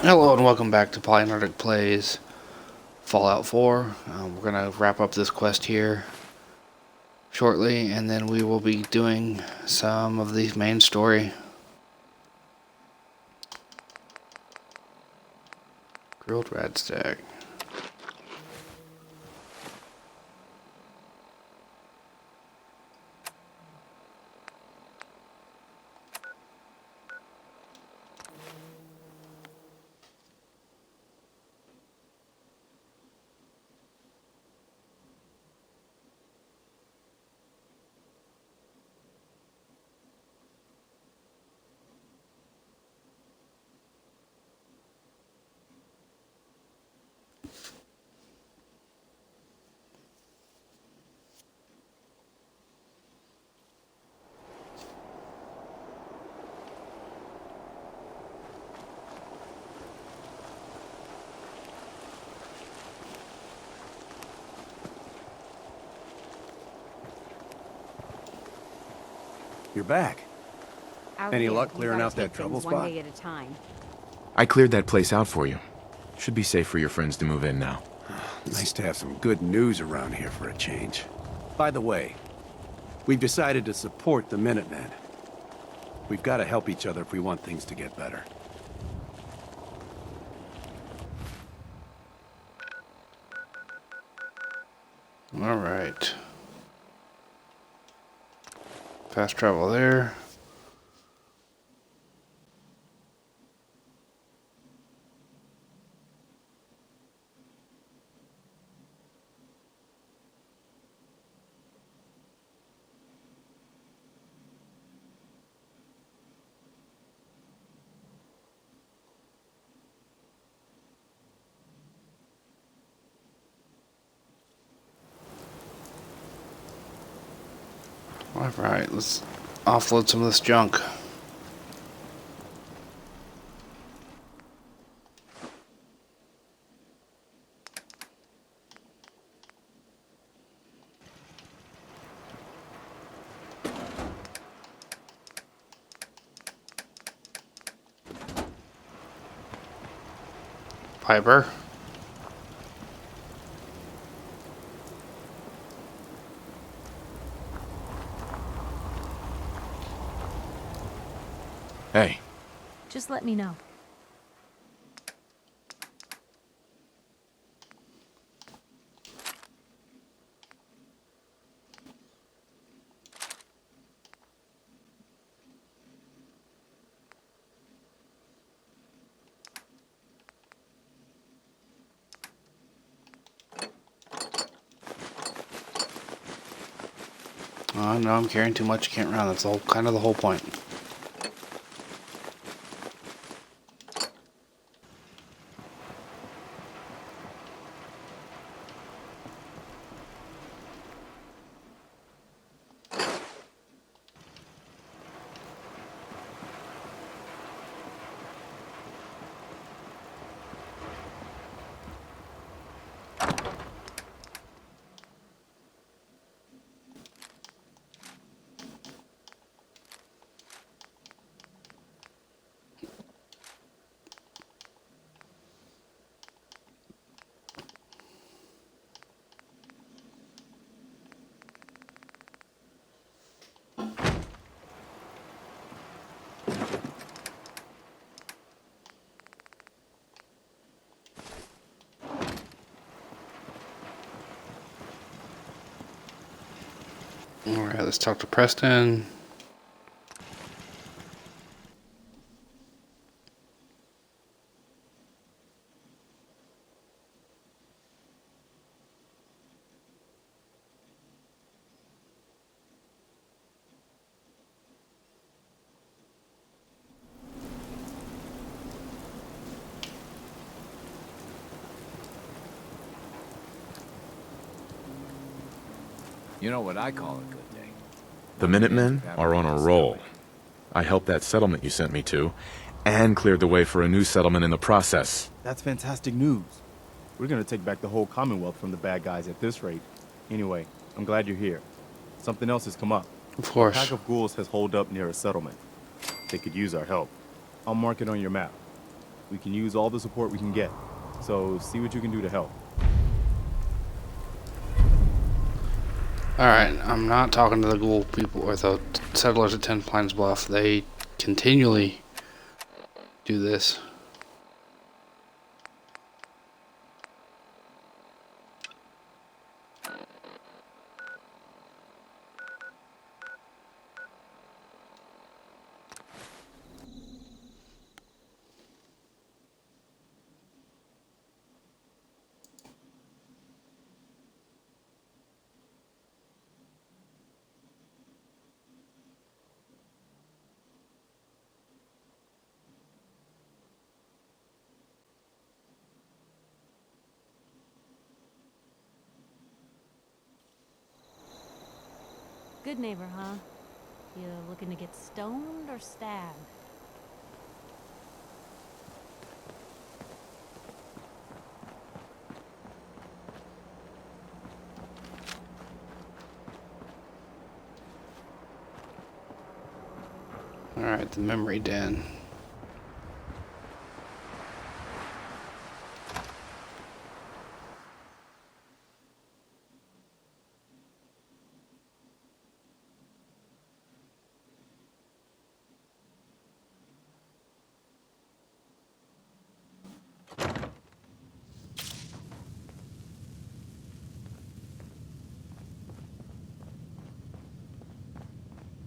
Hello and welcome back to PolyNerdic Plays Fallout 4. We're going to wrap up this quest here shortly, and then we will be doing some of the main story. Grilled radstag. You're back. Out Any here, luck you clearing gotta out that take trouble things one spot? day at a time. I cleared that place out for you. Should be safe for your friends to move in now. Nice to have some good news around here for a change. By the way, we've decided to support the Minutemen. We've got to help each other if we want things to get better. Alright. Fast travel there. Alright, let's offload some of this junk. Piper. Hey, Just let me know. Oh no, I'm carrying too much, can't run. That's kind of the whole point. Alright, let's talk to Preston. You know what I call a good day? the Minutemen are on a roll. I helped that settlement you sent me to, and cleared the way for a new settlement in the process. That's fantastic news. We're gonna take back the whole Commonwealth from the bad guys at this rate. Anyway, I'm glad you're here. Something else has come up. Of A course. pack of ghouls has holed up near a settlement. They could use our help. I'll mark it on your map. We can use all the support we can get. So see what you can do to help. Alright, I'm not talking to the ghoul people or the settlers at 10 Pines Bluff. They continually do this. Good neighbor, huh? You looking to get stoned or stabbed? Alright, the memory den.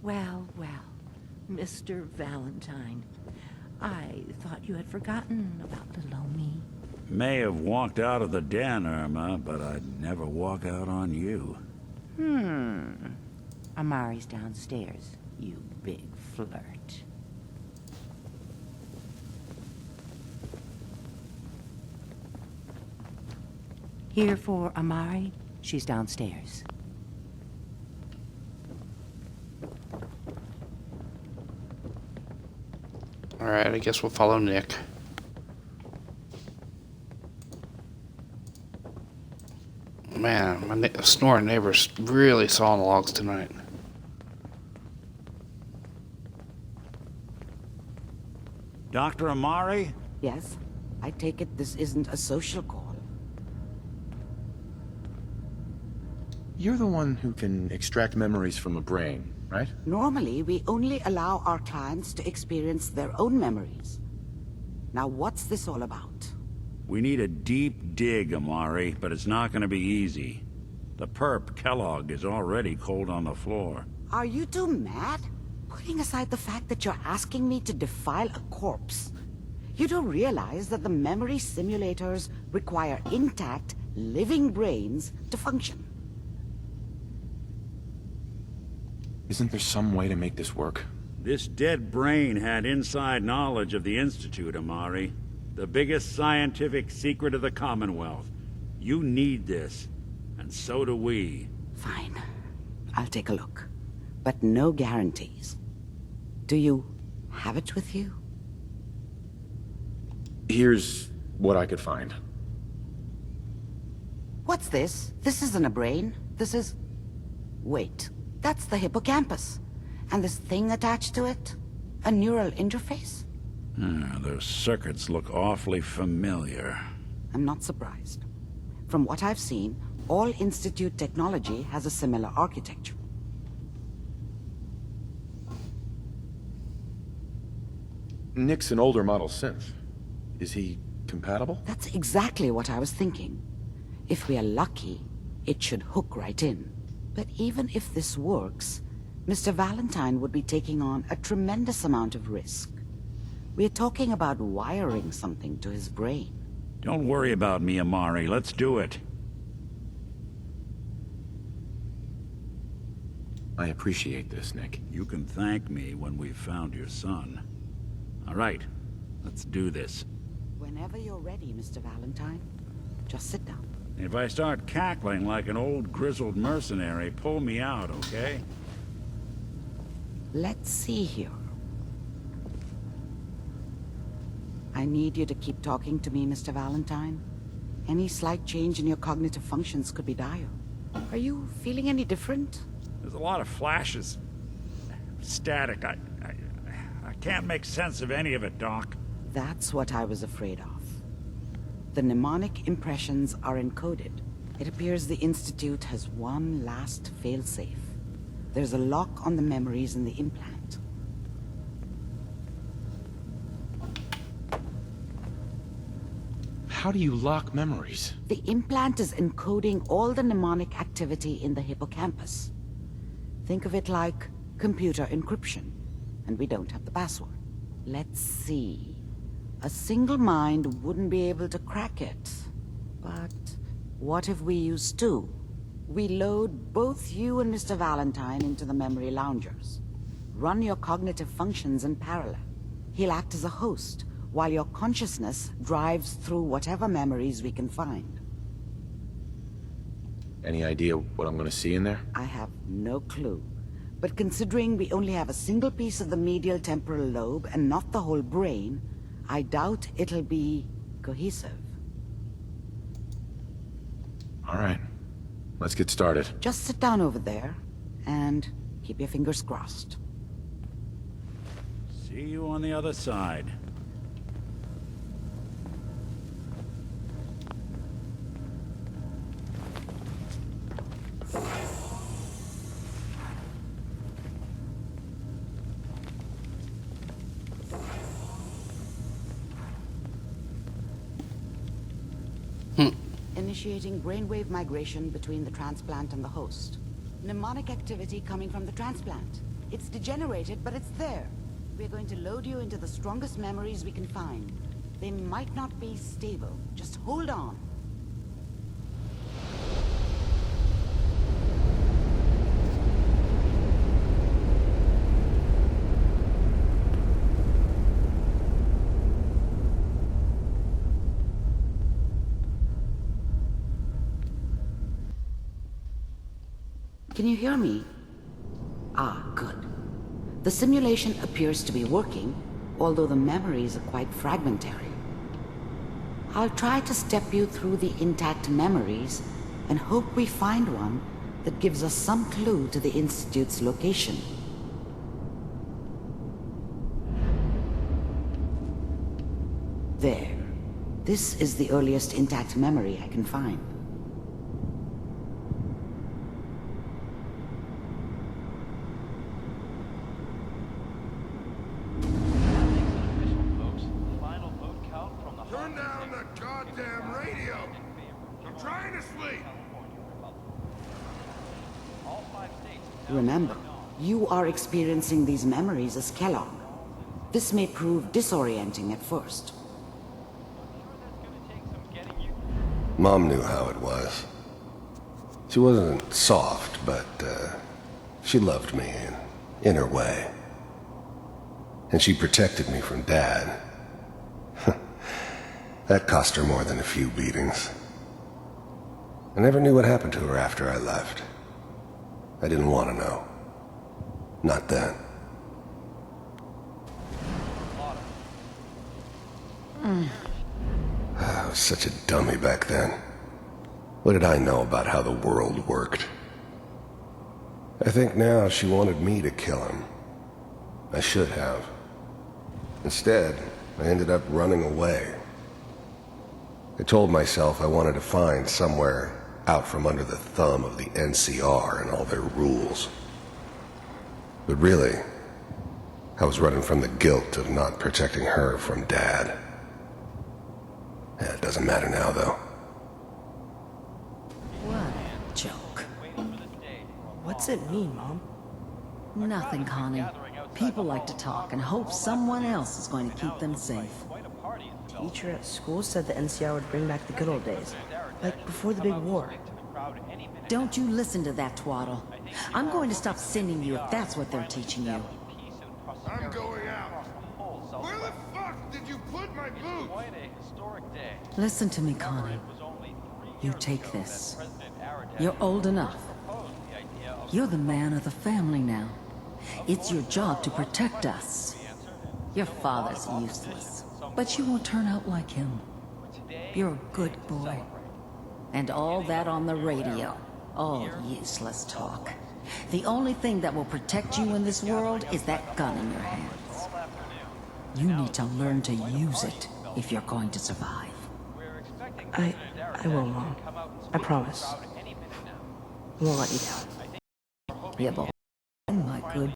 Well, well, Mr. Valentine. I thought you had forgotten about little old me. May have walked out of the den, Irma, but I'd never walk out on you. Amari's downstairs, you big flirt. Here for Amari? She's downstairs. Alright, I guess we'll follow Nick. Man, my snoring neighbor's really sawing the logs tonight. Dr. Amari? Yes? I take it this isn't a social call. You're the one who can extract memories from a brain, right? Normally, we only allow our clients to experience their own memories. Now, what's this all about? We need a deep dig, Amari, but it's not gonna be easy. The perp, Kellogg, is already cold on the floor. Are you two mad? Putting aside the fact that you're asking me to defile a corpse, you do realize that the memory simulators require intact, living brains to function. Isn't there some way to make this work? This dead brain had inside knowledge of the Institute, Amari. The biggest scientific secret of the Commonwealth. You need this, and so do we. Fine. I'll take a look. But no guarantees. Do you have it with you? Here's what I could find. What's this? This isn't a brain. This is... Wait. That's the hippocampus. And this thing attached to it? A neural interface? Those circuits look awfully familiar. I'm not surprised. From what I've seen, all Institute technology has a similar architecture. Nick's an older model synth. Is he compatible? That's exactly what I was thinking. If we are lucky, it should hook right in. But even if this works, Mr. Valentine would be taking on a tremendous amount of risk. We're talking about wiring something to his brain. Don't worry about me, Amari. Let's do it. I appreciate this, Nick. You can thank me when we've found your son. All right, let's do this. Whenever you're ready, Mr. Valentine, just sit down. If I start cackling like an old grizzled mercenary, pull me out, okay? Let's see here. I need you to keep talking to me, Mr. Valentine. Any slight change in your cognitive functions could be dire. Are you feeling any different? There's a lot of flashes. Static. I can't make sense of any of it, Doc. That's what I was afraid of. The mnemonic impressions are encoded. It appears the Institute has one last failsafe. There's a lock on the memories in the implant. How do you lock memories? The implant is encoding all the mnemonic activity in the hippocampus. Think of it like computer encryption, and we don't have the password. Let's see. A single mind wouldn't be able to crack it. But what if we use two? We load both you and Mr. Valentine into the memory loungers. Run your cognitive functions in parallel. He'll act as a host, while your consciousness drives through whatever memories we can find. Any idea what I'm gonna see in there? I have no clue. But considering we only have a single piece of the medial temporal lobe and not the whole brain, I doubt it'll be cohesive. All right, let's get started. Just sit down over there and keep your fingers crossed. See you on the other side. Initiating brainwave migration between the transplant and the host. Mnemonic activity coming from the transplant. It's degenerated, but it's there. We're going to load you into the strongest memories we can find. They might not be stable. Just hold on. Can you hear me? Ah, good. The simulation appears to be working, although the memories are quite fragmentary. I'll try to step you through the intact memories and hope we find one that gives us some clue to the Institute's location. There. This is the earliest intact memory I can find. Turn down the goddamn radio! I'm trying to sleep! Remember, you are experiencing these memories as Kellogg. This may prove disorienting at first. Mom knew how it was. She wasn't soft, but she loved me in her way. And she protected me from Dad. That cost her more than a few beatings. I never knew what happened to her after I left. I didn't want to know. Not then. I was such a dummy back then. What did I know about how the world worked? I think now she wanted me to kill him. I should have. Instead, I ended up running away. I told myself I wanted to find somewhere out from under the thumb of the NCR and all their rules. But really, I was running from the guilt of not protecting her from Dad. It doesn't matter now, though. What a joke. What's it mean, Mom? Nothing, Connie. People like to talk and hope someone else is going to keep them safe. Teacher at school said the NCR would bring back the good old days, like before the big war. Don't you listen to that twaddle. I'm going to stop sending you if that's what they're teaching you. I'm going out. Where the fuck did you put my boots? Listen to me, Connie. You take this. You're old enough. You're the man of the family now. It's your job to protect us. Your father's useless, but you won't turn out like him. You're a good boy. And all that on the radio, all useless talk. The only thing that will protect you in this world is that gun in your hands. You need to learn to use it if you're going to survive. I will, Mom. I promise. I won't let you down. Yeah, boy. My good.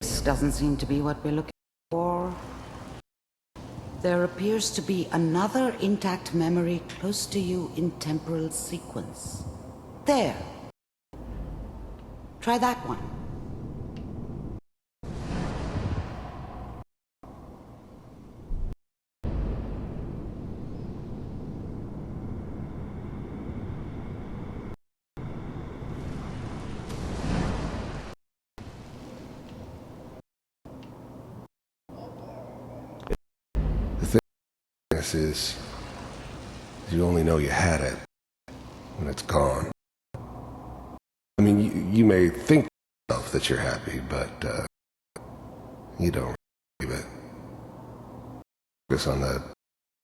This doesn't seem to be what we're looking for. There appears to be another intact memory close to you in temporal sequence. There. Try that one. This is, you only know you had it when it's gone. I mean, you may think to yourself that you're happy, but you don't believe it. Focus on the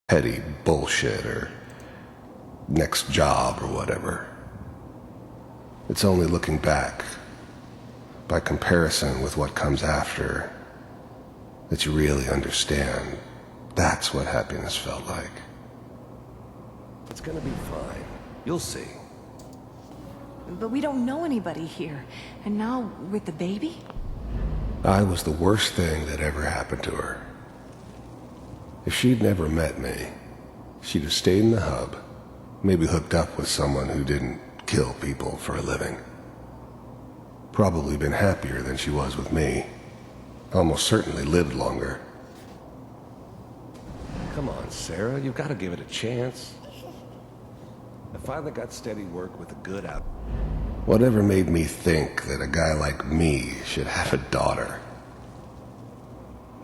petty bullshit or next job or whatever. It's only looking back, by comparison with what comes after, that you really understand. That's what happiness felt like. It's gonna be fine. You'll see. But we don't know anybody here. And now, with the baby? I was the worst thing that ever happened to her. If she'd never met me, she'd have stayed in the hub, maybe hooked up with someone who didn't kill people for a living. Probably been happier than she was with me. Almost certainly lived longer. Come on, Sarah, you've got to give it a chance. I finally got steady work with a good out. Whatever made me think that a guy like me should have a daughter?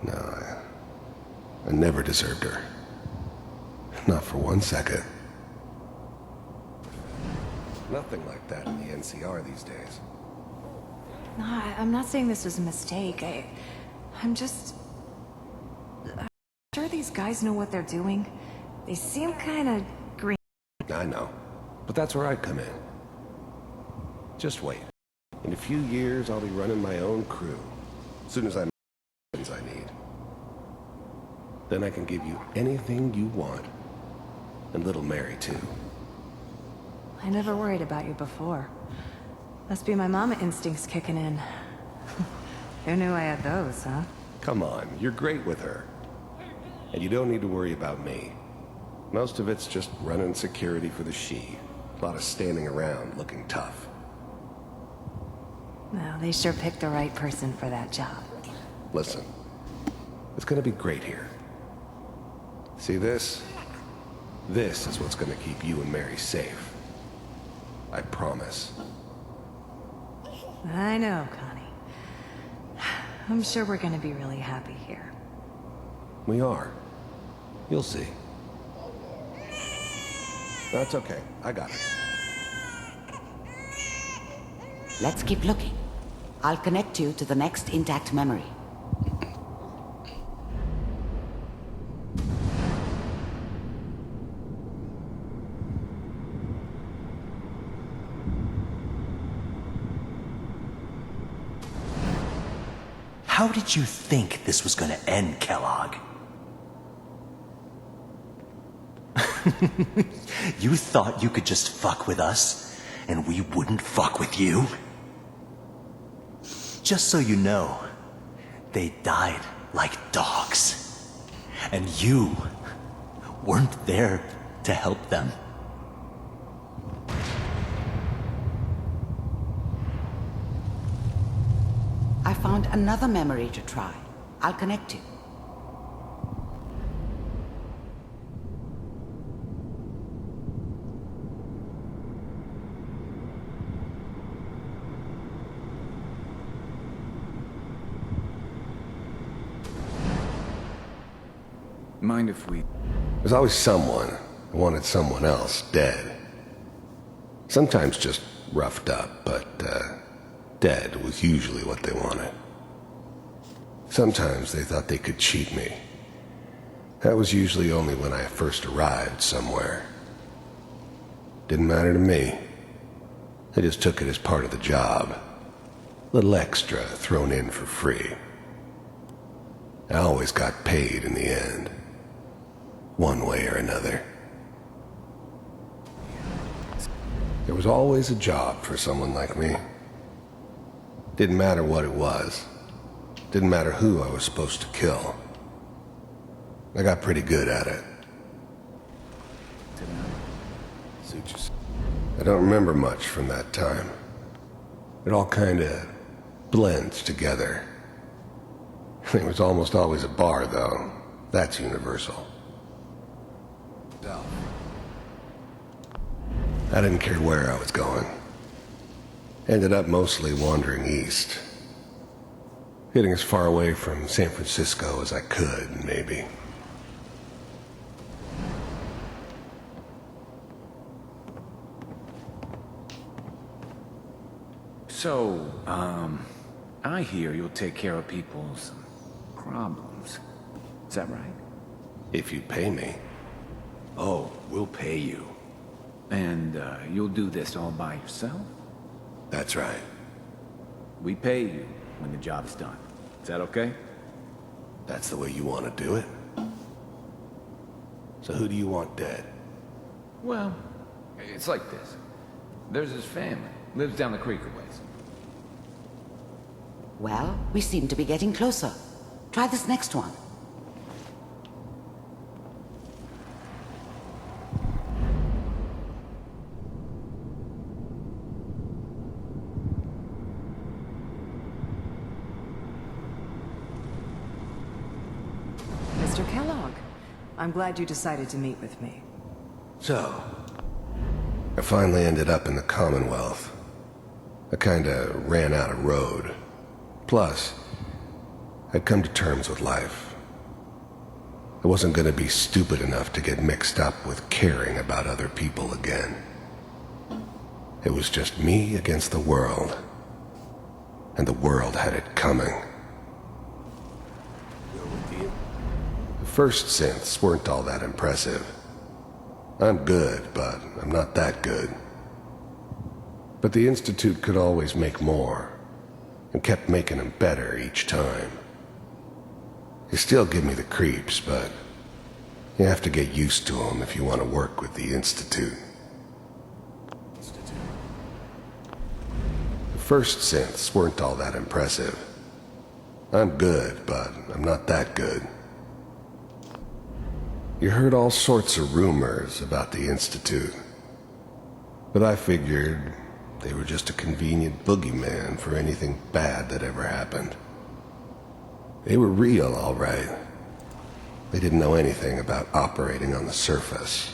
No, I never deserved her. Not for 1 second. Nothing like that in the NCR these days. No, I'm not saying this was a mistake. I'm just... I'm sure these guys know what they're doing. They seem kind of green. I know, but that's where I come in. Just wait. In a few years, I'll be running my own crew. As soon as I make the friends I need. Then I can give you anything you want. And little Mary, too. I never worried about you before. Must be my mama instincts kicking in. Who knew I had those, huh? Come on, you're great with her. And you don't need to worry about me. Most of it's just running security for the she. A lot of standing around looking tough. Well, they sure picked the right person for that job. Listen, it's gonna be great here. See this? This is what's gonna keep you and Mary safe. I promise. I know, Connie. I'm sure we're gonna be really happy here. We are. You'll see. That's okay. I got it. Let's keep looking. I'll connect you to the next intact memory. How did you think this was gonna end, Kellogg? You thought you could just fuck with us, and we wouldn't fuck with you? Just so you know, they died like dogs. And you weren't there to help them. I found another memory to try. I'll connect you. Mind if we... There's always someone who wanted someone else dead. Sometimes just roughed up, but dead was usually what they wanted. Sometimes they thought they could cheat me. That was usually only when I first arrived somewhere. Didn't matter to me. I just took it as part of the job. Little extra thrown in for free. I always got paid in the end. One way or another. There was always a job for someone like me. Didn't matter what it was. Didn't matter who I was supposed to kill. I got pretty good at it. I don't remember much from that time. It all kinda blends together. There was almost always a bar, though. That's universal. I didn't care where I was going. Ended up mostly wandering east. Getting as far away from San Francisco as I could, maybe. So, I hear you'll take care of people's problems. Is that right? If you pay me. Oh, we'll pay you. And, you'll do this all by yourself? That's right. We pay you when the job's done. Is that okay? That's the way you want to do it? So who do you want dead? Well, it's like this. There's his family. Lives down the creek a ways. Well, we seem to be getting closer. Try this next one. Mr. Kellogg, I'm glad you decided to meet with me. So, I finally ended up in the Commonwealth. I kinda ran out of road. Plus, I'd come to terms with life. I wasn't gonna be stupid enough to get mixed up with caring about other people again. It was just me against the world. And the world had it coming. The first synths weren't all that impressive. I'm good, but I'm not that good. But the Institute could always make more, and kept making them better each time. They still give me the creeps, but you have to get used to them if you want to work with the Institute. The first synths weren't all that impressive. I'm good, but I'm not that good. You heard all sorts of rumors about the Institute, but I figured they were just a convenient boogeyman for anything bad that ever happened. They were real, all right. They didn't know anything about operating on the surface.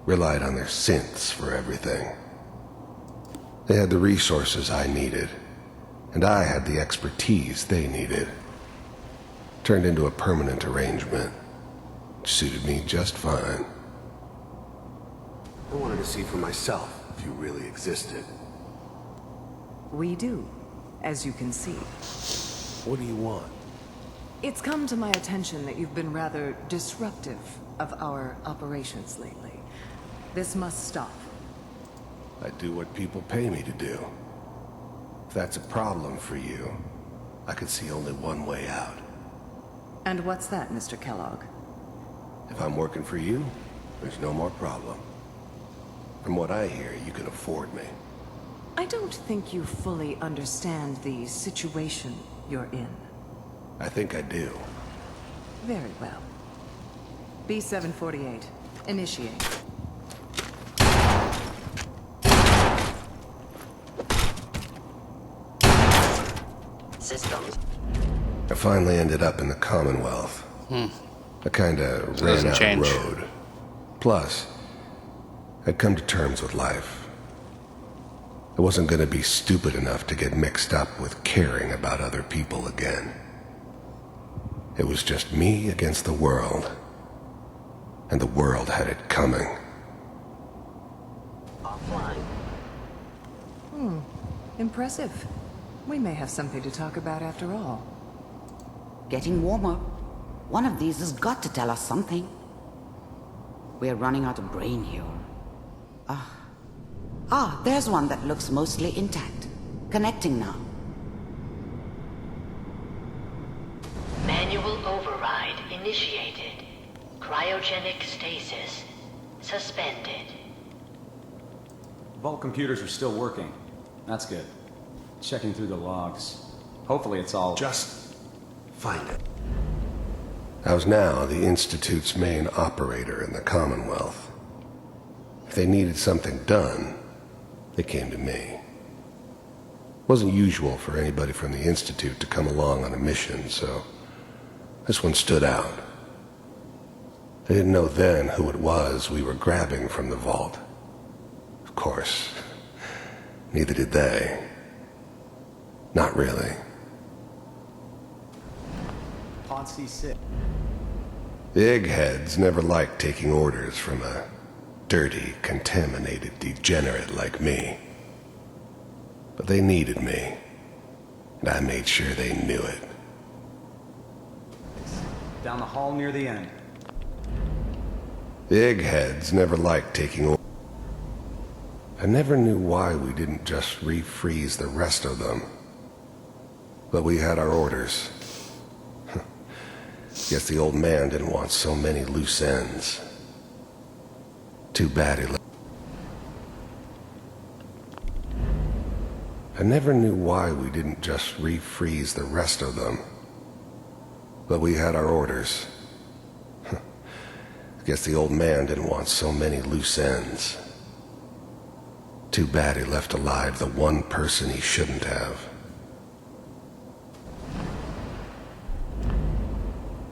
Relied on their synths for everything. They had the resources I needed, and I had the expertise they needed. Turned into a permanent arrangement, which suited me just fine. I wanted to see for myself if you really existed. We do, as you can see. What do you want? It's come to my attention that you've been rather disruptive of our operations lately. This must stop. I do what people pay me to do. If that's a problem for you, I could see only one way out. And what's that, Mr. Kellogg? If I'm working for you, there's no more problem. From what I hear, you can afford me. I don't think you fully understand the situation you're in. I think I do. Very well. B-748, initiate. Systems. I finally ended up in the Commonwealth. I kinda ran out of road. Plus, I'd come to terms with life. I wasn't gonna be stupid enough to get mixed up with caring about other people again. It was just me against the world. And the world had it coming. Offline. Impressive. We may have something to talk about after all. Getting warmer. One of these has got to tell us something. We're running out of brain here. There's one that looks mostly intact. Connecting now. Manual initiated. Cryogenic stasis suspended. Vault computers are still working. That's good. Checking through the logs. Hopefully it's all... Just find it. I was now the Institute's main operator in the Commonwealth. If they needed something done, they came to me. It wasn't usual for anybody from the Institute to come along on a mission, so this one stood out. They didn't know then who it was we were grabbing from the vault. Of course, neither did they. Not really. Pod C6. The eggheads never liked taking orders from a dirty, contaminated degenerate like me. But they needed me, and I made sure they knew it. Down the hall near the end. The eggheads never liked taking orders. I never knew why we didn't just refreeze the rest of them. But we had our orders. Guess the old man didn't want so many loose ends. Too bad he left. I never knew why we didn't just refreeze the rest of them. But we had our orders. Guess the old man didn't want so many loose ends. Too bad he left alive the one person he shouldn't have.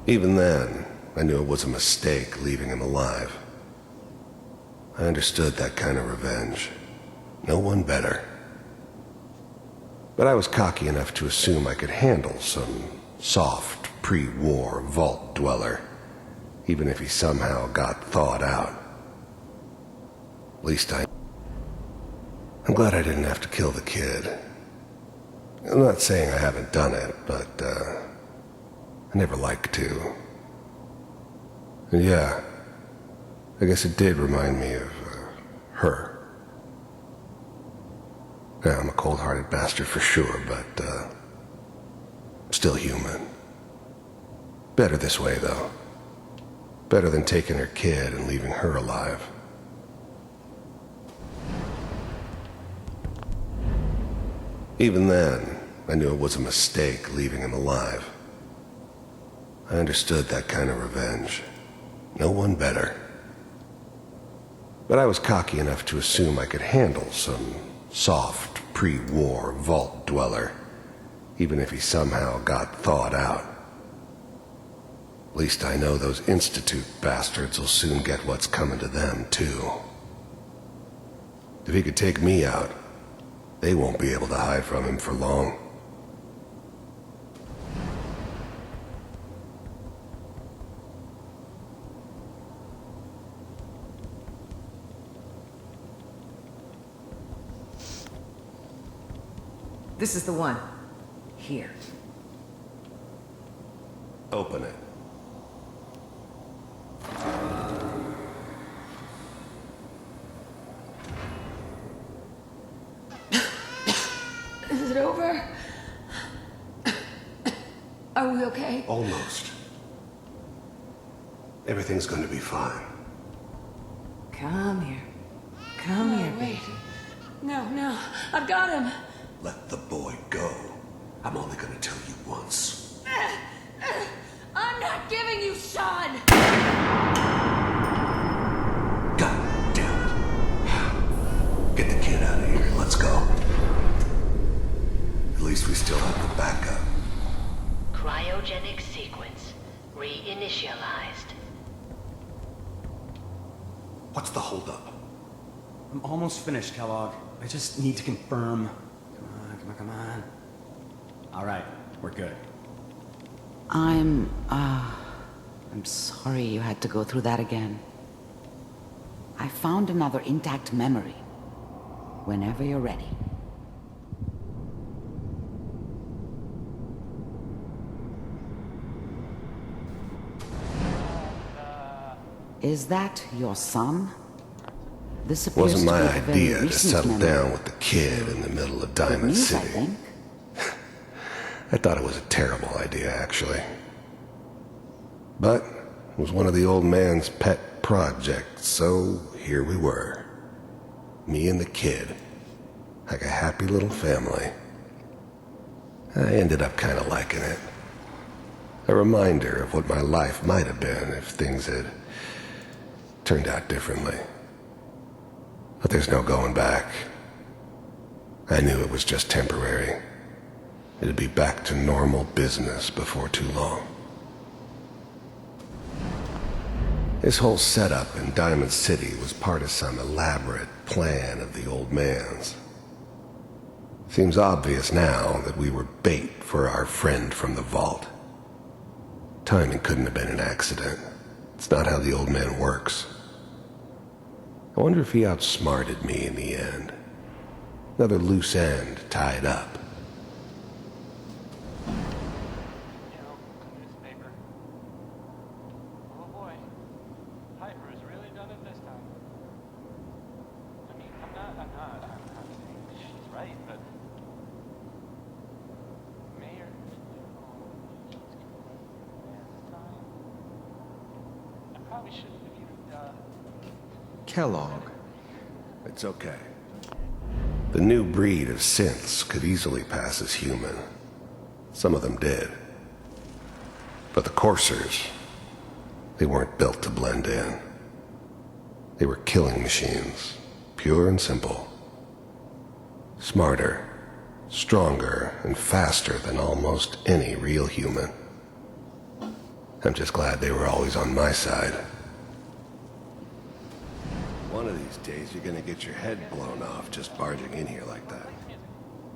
Even then, I knew it was a mistake leaving him alive. I understood that kind of revenge. No one better. But I was cocky enough to assume I could handle some soft, pre-war vault dweller, even if he somehow got thawed out. At least I'm glad I didn't have to kill the kid. I'm not saying I haven't done it, but, I never liked to. And yeah, I guess it did remind me of, her. Yeah, I'm a cold-hearted bastard for sure, but, still human. Better this way, though. Better than taking her kid and leaving her alive. Even then, I knew it was a mistake leaving him alive. I understood that kind of revenge. No one better. But I was cocky enough to assume I could handle some soft, pre-war vault dweller, even if he somehow got thawed out. At least I know those Institute bastards will soon get what's coming to them, too. If he could take me out, they won't be able to hide from him for long. This is the one. Here. Open it. Is it over? Are we okay? Almost. Everything's going to be fine. Come here. Come here, wait. baby. No, I've got him. Let the boy go. I'm only going to tell you once. I'm not giving you Sean! God damn it. Get the kid out of here. Let's go. At least we still have the backup. Cryogenic sequence reinitialized. What's the holdup? I'm almost finished, Kellogg. I just need to confirm. Come on. All right, we're good. I'm sorry you had to go through that again. I found another intact memory. Whenever you're ready. Is that your son? This appears Wasn't my to be a very idea to recent settle memory. down with the kid in the middle of Diamond news, I City. think. I thought it was a terrible idea, actually. But it was one of the old man's pet projects, so here we were. Me and the kid, like a happy little family. I ended up kind of liking it. A reminder of what my life might have been if things had turned out differently. But there's no going back. I knew it was just temporary. It'd be back to normal business before too long. This whole setup in Diamond City was part of some elaborate plan of the old man's. Seems obvious now that we were bait for our friend from the vault. Timing couldn't have been an accident. It's not how the old man works. I wonder if he outsmarted me in the end. Another loose end tied up. Kellogg. It's okay. The new breed of synths could easily pass as human. Some of them did. But the coursers, they weren't built to blend in. They were killing machines, pure and simple. Smarter, stronger, and faster than almost any real human. I'm just glad they were always on my side. One of these days you're gonna get your head blown off just barging in here like that.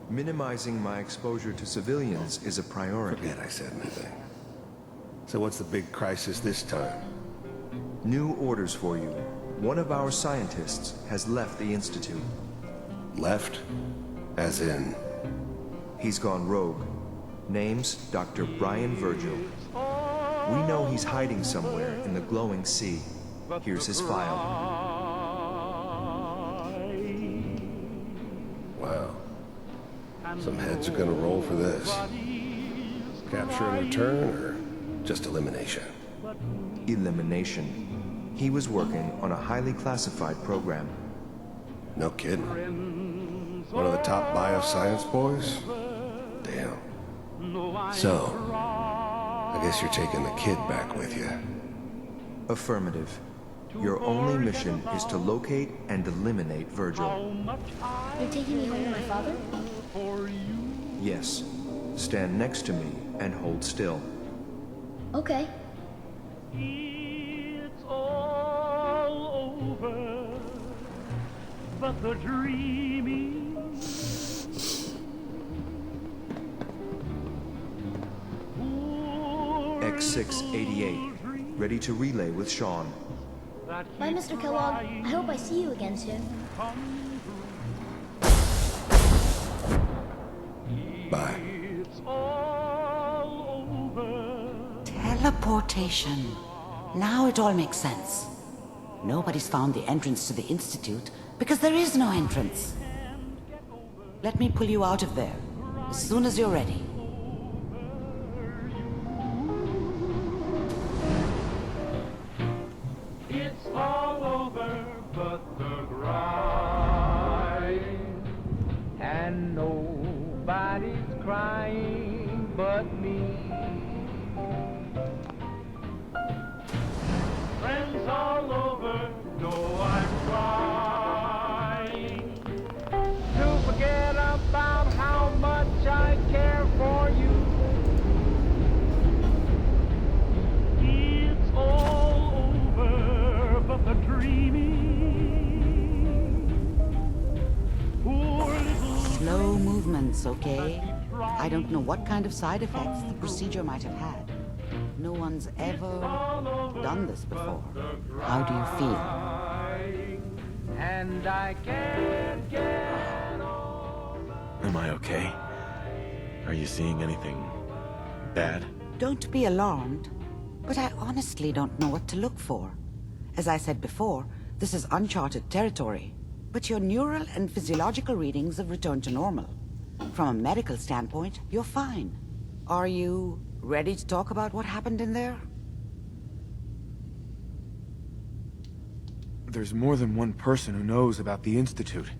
Minimizing my exposure to civilians is a priority. Forget I said anything. So what's the big crisis this time? New orders for you. One of our scientists has left the Institute. Left? As in? He's gone rogue. Name's Dr. Brian Virgil. We know he's hiding somewhere in the glowing sea. Here's his file. Wow. Some heads are gonna roll for this. Capture and return, or just elimination? Elimination. He was working on a highly classified program. No kidding. One of the top bioscience boys? Damn. So, I guess you're taking the kid back with you. Affirmative. Your only mission is to locate and eliminate Virgil. You're taking me home to my father? Yes. Stand next to me and hold still. Okay. It's all over, but the dreaming. X688. Ready to relay with Sean. Bye, Mr. Kellogg. I hope I see you again soon. Bye. Teleportation. Now it all makes sense. Nobody's found the entrance to the Institute because there is no entrance. Let me pull you out of there as soon as you're ready. It's all over but the grind, and nobody's crying but me. Friends all over know I'm trying to forget about how much I care for you. It's all over but the dreaming. Poor little Slow movements, okay? I don't know what kind of side effects the procedure might have had. No one's ever done this before. How do you feel? and I can't get Am I okay? Are you seeing anything bad? Don't be alarmed, but I honestly don't know what to look for. As I said before, this is uncharted territory, but your neural and physiological readings have returned to normal. From a medical standpoint, you're fine. Are you ready to talk about what happened in there? There's more than one person who knows about the Institute.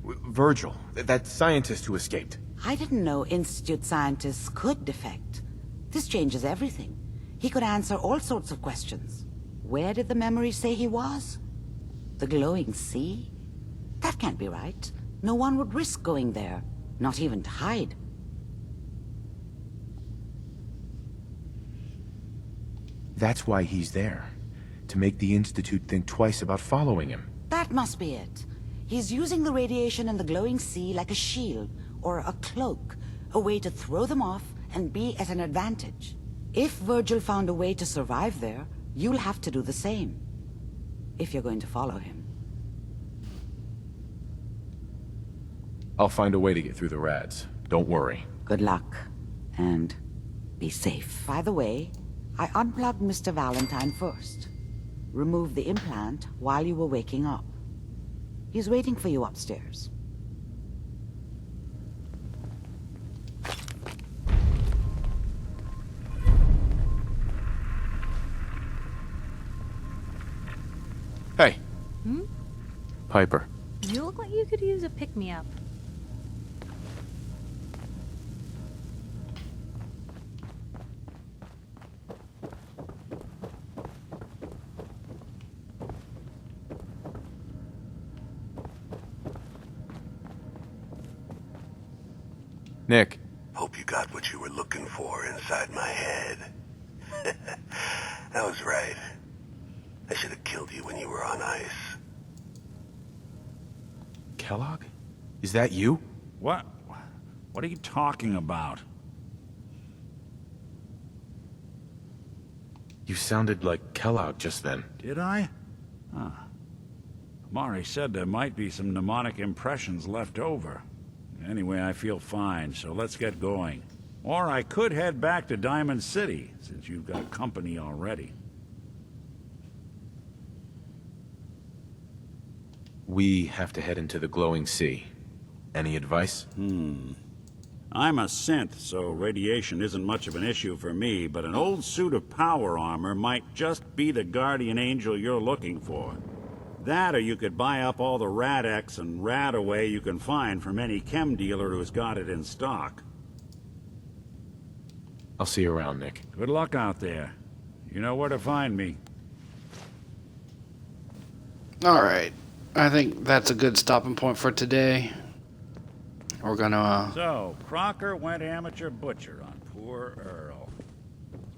Virgil, that scientist who escaped. I didn't know Institute scientists could defect. This changes everything. He could answer all sorts of questions. Where did the memory say he was? The glowing sea? That can't be right. No one would risk going there, not even to hide. That's why he's there. To make the Institute think twice about following him. That must be it. He's using the radiation in the glowing sea like a shield, or a cloak, a way to throw them off and be at an advantage. If Virgil found a way to survive there, you'll have to do the same. If you're going to follow him. I'll find a way to get through the rads. Don't worry. Good luck. And be safe. By the way, I unplugged Mr. Valentine first. Removed the implant while you were waking up. He's waiting for you upstairs. Hey. Hmm? Piper. You look like you could use a pick-me-up. Nick. Hope you got what you were looking for inside my head. I was right. I should have killed you when you were on ice. Kellogg? Is that you? What? What are you talking about? You sounded like Kellogg just then. Did I? Huh. Mari said there might be some mnemonic impressions left over. Anyway, I feel fine, so let's get going. Or I could head back to Diamond City, since you've got company already. We have to head into the glowing sea. Any advice? I'm a synth, so radiation isn't much of an issue for me, but an old suit of power armor might just be the guardian angel you're looking for. That, or you could buy up all the Rad-X and Rad-Away you can find from any chem dealer who's got it in stock. I'll see you around, Nick. Good luck out there. You know where to find me. Alright. I think that's a good stopping point for today. We're gonna, So, Crocker went amateur butcher on poor Earl.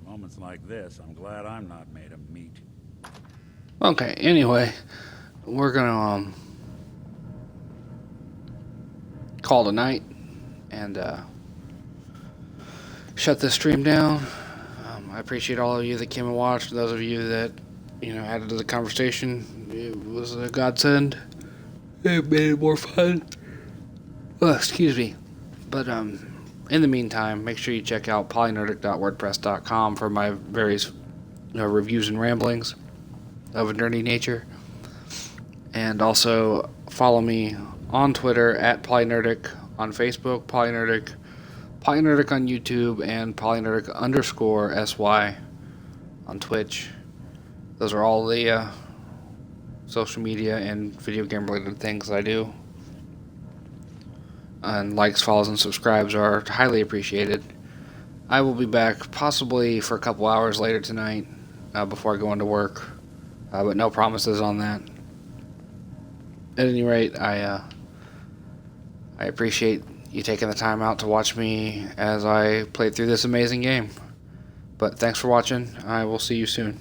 Moments like this, I'm glad I'm not made of meat. Okay, anyway. We're gonna, call it a night. And, shut this stream down. I appreciate all of you that came and watched. Those of you that, added to the conversation. It was a godsend. It made it more fun. Oh, excuse me. But, in the meantime, make sure you check out polynerdic.wordpress.com for my various reviews and ramblings of a nerdy nature. And also follow me on Twitter at PolyNerdic, on Facebook, PolyNerdic on YouTube, and PolyNerdic_SY on Twitch. Those are all the social media and video game related things that I do. And likes, follows, and subscribes are highly appreciated. I will be back possibly for a couple hours later tonight before I go into work, but no promises on that. At any rate, I appreciate you taking the time out to watch me as I play through this amazing game. But thanks for watching. I will see you soon.